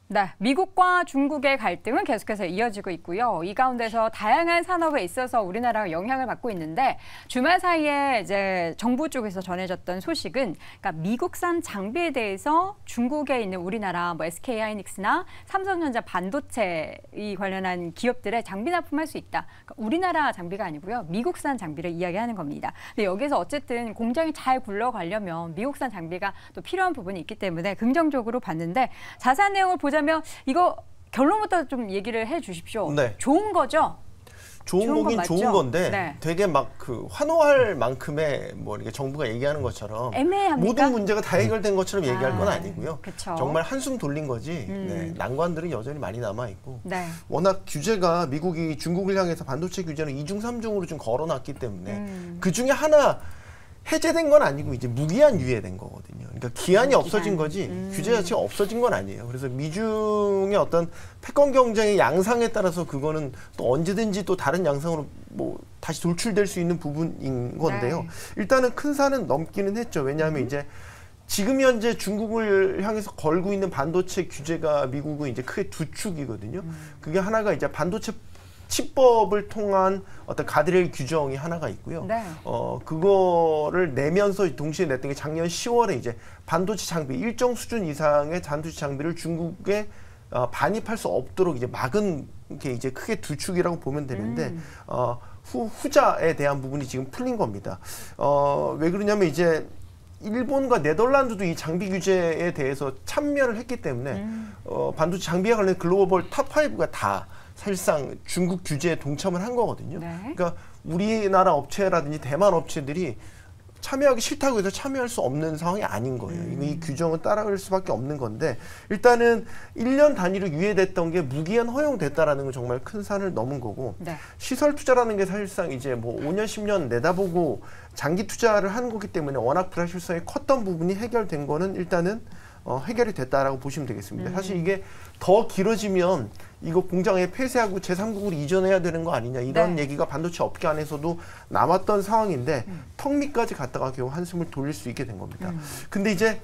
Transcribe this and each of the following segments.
네, 미국과 중국의 갈등은 계속해서 이어지고 있고요. 이 가운데서 다양한 산업에 있어서 우리나라가 영향을 받고 있는데 주말 사이에 이제 정부 쪽에서 전해졌던 소식은 그러니까 미국산 장비에 대해서 중국에 있는 우리나라 뭐 SK 하이닉스나 삼성전자 반도체 이 관련한 기업들의 장비 납품할 수 있다. 그러니까 우리나라 장비가 아니고요. 미국산 장비를 이야기하는 겁니다. 근데 여기서 어쨌든 공장이 잘 굴러가려면 미국산 장비가 또 필요한 부분이 있기 때문에 긍정적으로 봤는데 자세한 내용을 보자면 이거 결론부터 좀 얘기를 해 주십시오. 네. 좋은 거죠? 좋은 거긴 좋은 건데 네. 되게 막 그 환호할 만큼의 뭐 이렇게 정부가 얘기하는 것처럼 애매합니까? 모든 문제가 다 해결된 것처럼 얘기할 건 아니고요. 그쵸. 정말 한숨 돌린 거지. 네, 난관들은 여전히 많이 남아 있고. 네. 워낙 규제가 미국이 중국을 향해서 반도체 규제는 2중 3중으로 좀 걸어놨기 때문에 그 중에 하나 해제된 건 아니고 이제 무기한 유예된 거거든요. 그러니까 기한이 없어진 거지 규제 자체가 없어진 건 아니에요. 그래서 미중의 어떤 패권 경쟁의 양상에 따라서 그거는 또 언제든지 또 다른 양상으로 뭐 다시 돌출될 수 있는 부분인 건데요. 네. 일단은 큰 산은 넘기는 했죠. 왜냐하면 이제 지금 현재 중국을 향해서 걸고 있는 반도체 규제가 미국은 이제 크게 두 축이거든요. 그게 하나가 이제 반도체 칩법을 통한 어떤 가드레일 규정이 하나가 있고요. 네. 그거를 내면서 동시에 냈던 게 작년 10월에 이제 반도체 장비 일정 수준 이상의 반도체 장비를 중국에 반입할 수 없도록 이제 막은 게 이제 크게 두 축이라고 보면 되는데 후자에 대한 부분이 지금 풀린 겁니다. 왜 그러냐면 이제 일본과 네덜란드도 이 장비 규제에 대해서 참여를 했기 때문에 반도체 장비에 관련 글로벌 탑5가 다 사실상 중국 규제에 동참을 한 거거든요. 네. 그러니까 우리나라 업체라든지 대만 업체들이 참여하기 싫다고 해서 참여할 수 없는 상황이 아닌 거예요. 이 규정은 따라갈 수밖에 없는 건데 일단은 1년 단위로 유예됐던 게 무기한 허용됐다라는 건 정말 큰 산을 넘은 거고 네. 시설 투자라는 게 사실상 이제 뭐 5년, 10년 내다보고 장기 투자를 한 거기 때문에 워낙 불확실성이 컸던 부분이 해결된 거는 일단은 해결이 됐다라고 보시면 되겠습니다. 사실 이게 더 길어지면 이거 공장에 폐쇄하고 제3국으로 이전해야 되는 거 아니냐 이런 네. 얘기가 반도체 업계 안에서도 남았던 상황인데 턱 밑까지 갔다가 겨우 한숨을 돌릴 수 있게 된 겁니다. 근데 이제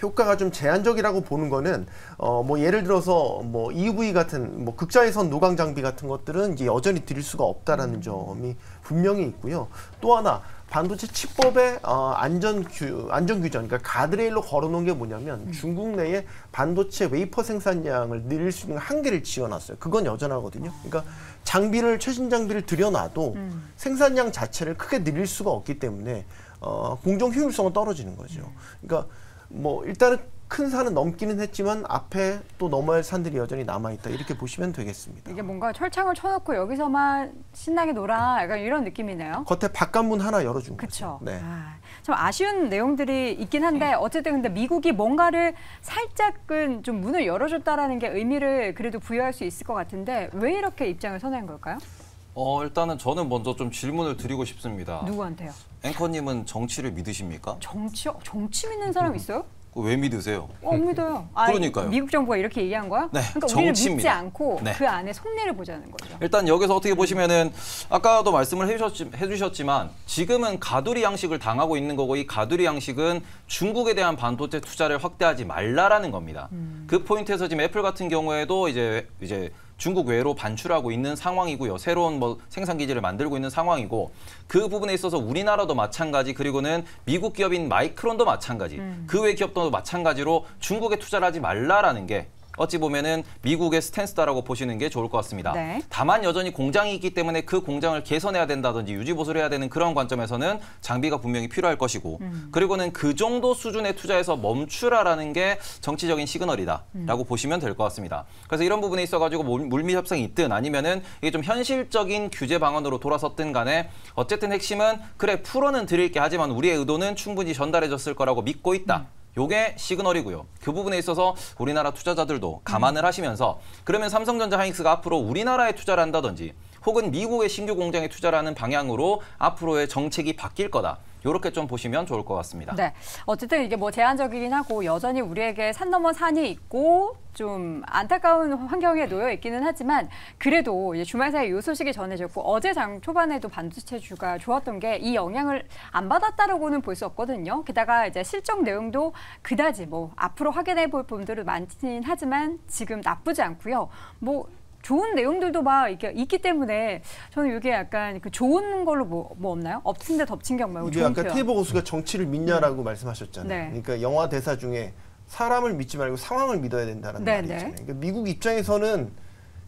효과가 좀 제한적이라고 보는 거는 뭐 예를 들어서 뭐 EUV 같은 뭐 극자외선 노광 장비 같은 것들은 이제 여전히 드릴 수가 없다라는 점이 분명히 있고요. 또 하나 반도체 칩법의 안전 규정, 그러니까 가드레일로 걸어놓은 게 뭐냐면 중국 내에 반도체 웨이퍼 생산량을 늘릴 수 있는 한계를 지어놨어요. 그건 여전하거든요. 그러니까 장비를 최신 장비를 들여놔도 생산량 자체를 크게 늘릴 수가 없기 때문에 공정 효율성은 떨어지는 거죠. 그러니까 뭐 일단은 큰 산은 넘기는 했지만 앞에 또 넘어야 할 산들이 여전히 남아있다 이렇게 보시면 되겠습니다. 이게 뭔가 철창을 쳐놓고 여기서만 신나게 놀아 약간 이런 느낌이네요. 겉에 바깥문 하나 열어준 그쵸. 거죠. 네. 좀 아쉬운 내용들이 있긴 한데 어쨌든 근데 미국이 뭔가를 살짝은 좀 문을 열어줬다라는 게 의미를 그래도 부여할 수 있을 것 같은데 왜 이렇게 입장을 선회한 걸까요? 일단은 저는 먼저 좀 질문을 드리고 싶습니다. 누구한테요? 앵커님은 정치를 믿으십니까? 정치요? 정치 믿는 사람 있어요? 왜 믿으세요? 믿어요. 그러니까요. 미국 정부가 이렇게 얘기한 거야? 네, 그러니까 우리를 믿지 정치입니다. 않고 네. 그 안에 속내를 보자는 거죠. 일단 여기서 어떻게 보시면은 아까도 말씀을 해주셨지만 지금은 가두리 양식을 당하고 있는 거고 이 가두리 양식은 중국에 대한 반도체 투자를 확대하지 말라라는 겁니다. 그 포인트에서 지금 애플 같은 경우에도 이제 중국 외로 반출하고 있는 상황이고요. 새로운 뭐 생산 기지를 만들고 있는 상황이고 그 부분에 있어서 우리나라도 마찬가지 그리고는 미국 기업인 마이크론도 마찬가지 그 외 기업도 마찬가지로 중국에 투자를 하지 말라라는 게 어찌 보면은 미국의 스탠스다라고 보시는 게 좋을 것 같습니다. 네. 다만 여전히 공장이 있기 때문에 그 공장을 개선해야 된다든지 유지보수를 해야 되는 그런 관점에서는 장비가 분명히 필요할 것이고 그리고는 그 정도 수준의 투자에서 멈추라라는 게 정치적인 시그널이다라고 보시면 될 것 같습니다. 그래서 이런 부분에 있어가지고 물밑 협상이 있든 아니면은 이게 좀 현실적인 규제 방안으로 돌아섰든 간에 어쨌든 핵심은 그래 풀어는 드릴게 하지만 우리의 의도는 충분히 전달해졌을 거라고 믿고 있다. 요게 시그널이고요. 그 부분에 있어서 우리나라 투자자들도 감안을 하시면서 그러면 삼성전자 하이닉스가 앞으로 우리나라에 투자를 한다든지 혹은 미국의 신규 공장에 투자라는 방향으로 앞으로의 정책이 바뀔 거다. 이렇게 좀 보시면 좋을 것 같습니다. 네, 어쨌든 이게 뭐 제한적이긴 하고 여전히 우리에게 산 넘어 산이 있고 좀 안타까운 환경에 놓여 있기는 하지만 그래도 이제 주말 사이에 이 소식이 전해졌고 어제 장 초반에도 반도체주가 좋았던 게 이 영향을 안 받았다라고는 볼 수 없거든요. 게다가 이제 실적 내용도 그다지 뭐 앞으로 확인해 볼 부분들은 많긴 하지만 지금 나쁘지 않고요. 뭐 좋은 내용들도 막 이렇게 있기 때문에 저는 이게 약간 그 좋은 걸로 뭐 없나요? 엎친 데 덮친 격 말고 이게 좋은 아까 표현. 테이버 고수가 정치를 믿냐라고 말씀하셨잖아요. 네. 그러니까 영화 대사 중에 사람을 믿지 말고 상황을 믿어야 된다는 네, 말이 네. 있잖아요. 그러니까 미국 입장에서는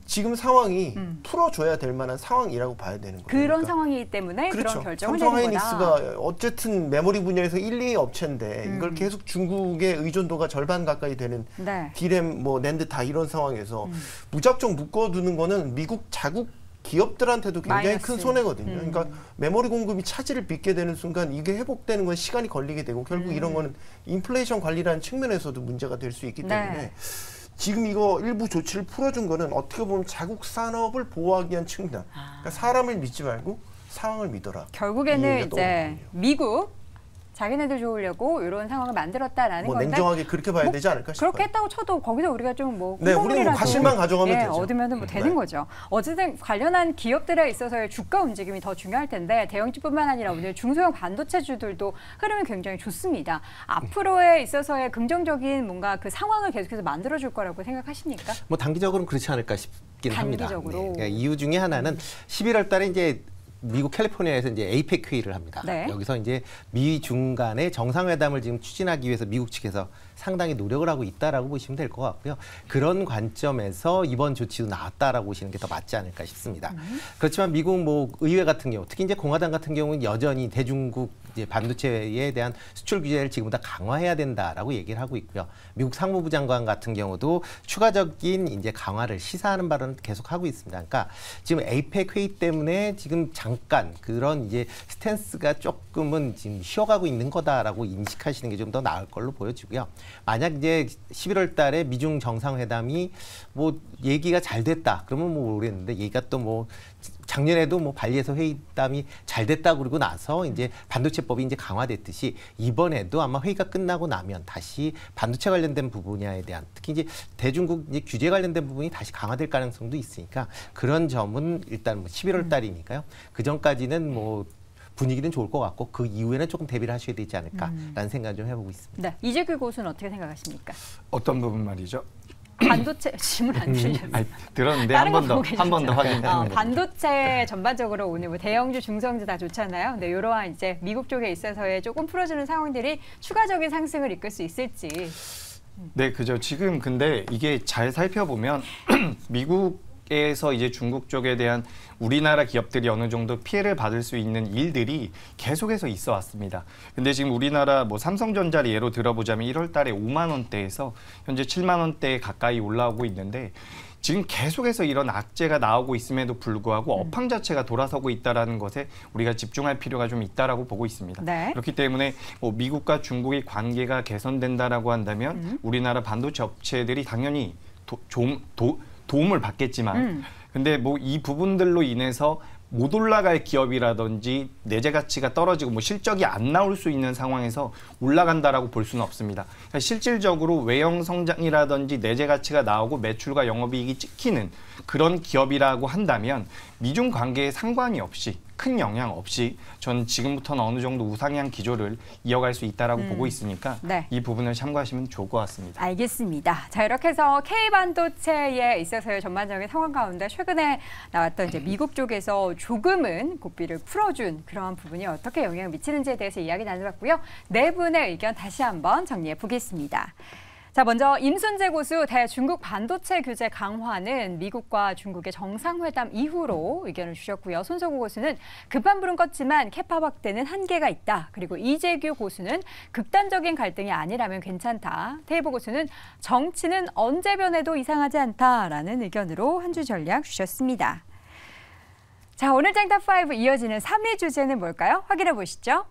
지금 상황이 풀어줘야 될 만한 상황이라고 봐야 되는 거예요. 그런 그러니까 상황이기 때문에 그렇죠. 그런 결정을 내는 거다. 삼성하이닉스가 어쨌든 메모리 분야에서 1, 2위 업체인데 이걸 계속 중국의 의존도가 절반 가까이 되는 네. 디램, 뭐 낸드 다 이런 상황에서 무작정 묶어두는 거는 미국 자국 기업들한테도 굉장히 마이너스. 큰 손해거든요. 그러니까 메모리 공급이 차질을 빚게 되는 순간 이게 회복되는 건 시간이 걸리게 되고 결국 이런 거는 인플레이션 관리라는 측면에서도 문제가 될 수 있기 때문에 네. 지금 이거 일부 조치를 풀어준 거는 어떻게 보면 자국 산업을 보호하기 위한 측면. 그러니까 사람을 믿지 말고 상황을 믿어라. 이 결국에는 얘기가 이제 떠오르거든요. 미국 자기네들 좋으려고 이런 상황을 만들었다라는 뭐 건데 냉정하게 그렇게 봐야 되지 않을까 싶어요. 그렇게 했다고 쳐도 거기서 우리가 좀 뭐 네, 우리는 뭐 과실만 가져가면 되죠. 얻으면 뭐 되는 네. 거죠. 어쨌든 관련한 기업들에 있어서의 주가 움직임이 더 중요할 텐데 대형주뿐만 아니라 오늘 중소형 반도체주들도 흐름이 굉장히 좋습니다. 앞으로에 있어서의 긍정적인 뭔가 그 상황을 계속해서 만들어줄 거라고 생각하십니까? 뭐 단기적으로는 그렇지 않을까 싶긴 합니다. 단기적으로. 그러니까 이유 중에 하나는 11월 달에 이제 미국 캘리포니아에서 이제 에이펙 회의를 합니다. 네. 여기서 이제 미중 간의 정상회담을 지금 추진하기 위해서 미국 측에서 상당히 노력을 하고 있다라고 보시면 될 것 같고요. 그런 관점에서 이번 조치도 나왔다라고 보시는 게 더 맞지 않을까 싶습니다. 그렇지만 미국 뭐 의회 같은 경우, 특히 이제 공화당 같은 경우는 여전히 대중국 이제 반도체에 대한 수출 규제를 지금보다 강화해야 된다라고 얘기를 하고 있고요. 미국 상무부 장관 같은 경우도 추가적인 이제 강화를 시사하는 발언을 계속 하고 있습니다. 그러니까 지금 에이펙 회의 때문에 지금 잠깐 그런 이제 스탠스가 조금은 지금 쉬어가고 있는 거다라고 인식하시는 게 좀 더 나을 걸로 보여지고요. 만약 이제 11월 달에 미중 정상회담이 뭐 얘기가 잘 됐다. 그러면 뭐 모르겠는데 얘기가 또 뭐 작년에도 뭐 발리에서 회담이 잘 됐다 그러고 나서 이제 반도체법이 이제 강화됐듯이 이번에도 아마 회의가 끝나고 나면 다시 반도체 관련된 분야에 대한 특히 이제 대중국 이제 규제 관련된 부분이 다시 강화될 가능성도 있으니까 그런 점은 일단 뭐 11월 달이니까요. 그 전까지는 뭐 분위기는 좋을 것 같고 그 이후에는 조금 대비를 하셔야 되지 않을까라는 생각을 좀 해보고 있습니다. 네, 이재규 교수는 어떻게 생각하십니까? 어떤 부분 말이죠? 반도체 질문 안 들으셨어요? 아니, 들었는데 다른 한 거 번 보고 더 확인해보면 반도체 전반적으로 오늘 뭐 대형주, 중성주 다 좋잖아요. 근데 이러한 이제 미국 쪽에 있어서의 조금 풀어주는 상황들이 추가적인 상승을 이끌 수 있을지. 네, 그죠. 지금 근데 이게 잘 살펴보면 미국에서 이제 중국 쪽에 대한 우리나라 기업들이 어느 정도 피해를 받을 수 있는 일들이 계속해서 있어 왔습니다. 근데 지금 우리나라 뭐 삼성전자를 예로 들어보자면 1월 달에 5만 원대에서 현재 7만 원대에 가까이 올라오고 있는데 지금 계속해서 이런 악재가 나오고 있음에도 불구하고 업황 자체가 돌아서고 있다는 것에 우리가 집중할 필요가 좀 있다라고 보고 있습니다. 네. 그렇기 때문에 뭐 미국과 중국의 관계가 개선된다라고 한다면 우리나라 반도체 업체들이 당연히 도움을 받겠지만 근데 뭐 이 부분들로 인해서 못 올라갈 기업이라든지 내재 가치가 떨어지고 뭐 실적이 안 나올 수 있는 상황에서 올라간다라고 볼 수는 없습니다. 그러니까 실질적으로 외형 성장이라든지 내재 가치가 나오고 매출과 영업이익이 찍히는 그런 기업이라고 한다면 미중 관계에 상관이 없이 큰 영향 없이 전 지금부터는 어느 정도 우상향 기조를 이어갈 수 있다라고 보고 있으니까 네. 이 부분을 참고하시면 좋을 것 같습니다. 알겠습니다. 자, 이렇게 해서 K반도체에 있어서의 전반적인 상황 가운데 최근에 나왔던 이제 미국 쪽에서 조금은 고삐를 풀어준 그러한 부분이 어떻게 영향을 미치는지에 대해서 이야기 나눠봤고요. 네 분의 의견 다시 한번 정리해 보겠습니다. 자, 먼저 임순재 고수 대중국 반도체 규제 강화는 미국과 중국의 정상회담 이후로 의견을 주셨고요. 손석구 고수는 급한 불은 껐지만 캐파 확대는 한계가 있다. 그리고 이재규 고수는 극단적인 갈등이 아니라면 괜찮다. 테이버 고수는 정치는 언제 변해도 이상하지 않다라는 의견으로 한 주 전략 주셨습니다. 자, 오늘 쟁탑5 이어지는 3위 주제는 뭘까요? 확인해 보시죠.